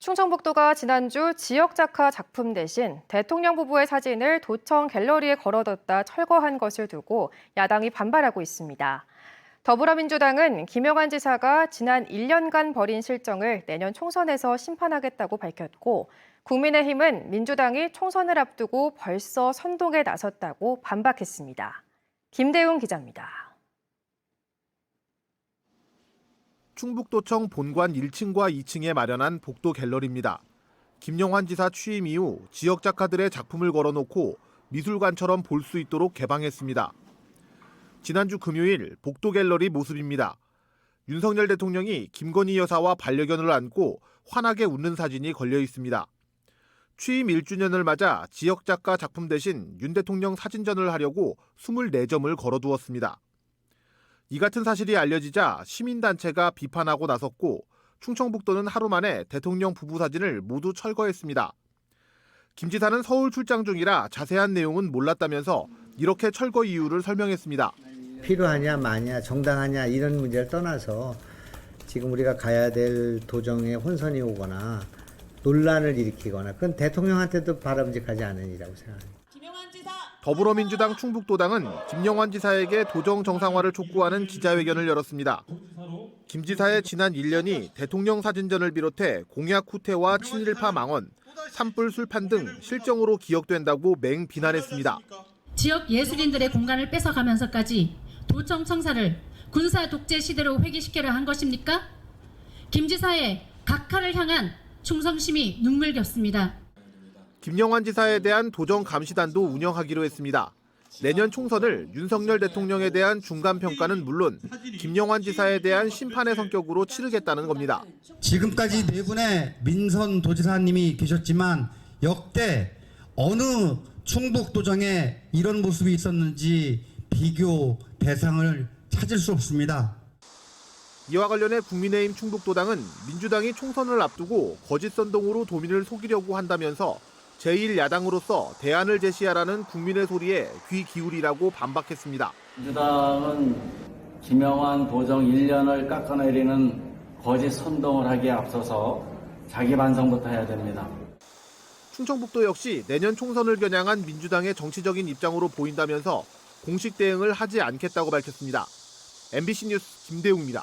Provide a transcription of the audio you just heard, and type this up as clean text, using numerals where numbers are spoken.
충청북도가 지난주 지역작가 작품 대신 대통령 부부의 사진을 도청 갤러리에 걸어뒀다 철거한 것을 두고 야당이 반발하고 있습니다. 더불어민주당은 김영환 지사가 지난 1년간 벌인 실정을 내년 총선에서 심판하겠다고 밝혔고, 국민의힘은 민주당이 총선을 앞두고 벌써 선동에 나섰다고 반박했습니다. 김대웅 기자입니다. 충북도청 본관 1층과 2층에 마련한 복도 갤러리입니다. 김영환 지사 취임 이후 지역 작가들의 작품을 걸어놓고 미술관처럼 볼 수 있도록 개방했습니다. 지난주 금요일 복도 갤러리 모습입니다. 윤석열 대통령이 김건희 여사와 반려견을 안고 환하게 웃는 사진이 걸려 있습니다. 취임 1주년을 맞아 지역 작가 작품 대신 윤 대통령 사진전을 하려고 24점을 걸어두었습니다. 이 같은 사실이 알려지자 시민단체가 비판하고 나섰고, 충청북도는 하루 만에 대통령 부부 사진을 모두 철거했습니다. 김 지사는 서울 출장 중이라 자세한 내용은 몰랐다면서 이렇게 철거 이유를 설명했습니다. 필요하냐 마냐 정당하냐 이런 문제를 떠나서 지금 우리가 가야 될 도정에 혼선이 오거나 논란을 일으키거나 그건 대통령한테도 바람직하지 않은 일이라고 생각합니다. 더불어민주당 충북도당은 김영환 지사에게 도정 정상화를 촉구하는 기자회견을 열었습니다. 김 지사의 지난 1년이 대통령 사진전을 비롯해 공약 후퇴와 친일파 망언, 산불 술판 등 실정으로 기억된다고 맹비난했습니다. 지역 예술인들의 공간을 뺏어가면서까지 도청 청사를 군사 독재 시대로 회귀시키려 한 것입니까? 김 지사의 각하를 향한 충성심이 눈물겹습니다. 김영환 지사에 대한 도정 감시단도 운영하기로 했습니다. 내년 총선을 윤석열 대통령에 대한 중간평가는 물론 김영환 지사에 대한 심판의 성격으로 치르겠다는 겁니다. 지금까지 네 분의 민선 도지사님이 계셨지만 역대 어느 충북도정에 이런 모습이 있었는지 비교 대상을 찾을 수 없습니다. 이와 관련해 국민의힘 충북도당은 민주당이 총선을 앞두고 거짓 선동으로 도민을 속이려고 한다면서 제1야당으로서 대안을 제시하라는 국민의 소리에 귀 기울이라고 반박했습니다. 민주당은 김영환 도정 1년을 깎아내리는 거짓 선동을 하기에 앞서서 자기 반성부터 해야 됩니다. 충청북도 역시 내년 총선을 겨냥한 민주당의 정치적인 입장으로 보인다면서 공식 대응을 하지 않겠다고 밝혔습니다. MBC 뉴스 김대웅입니다.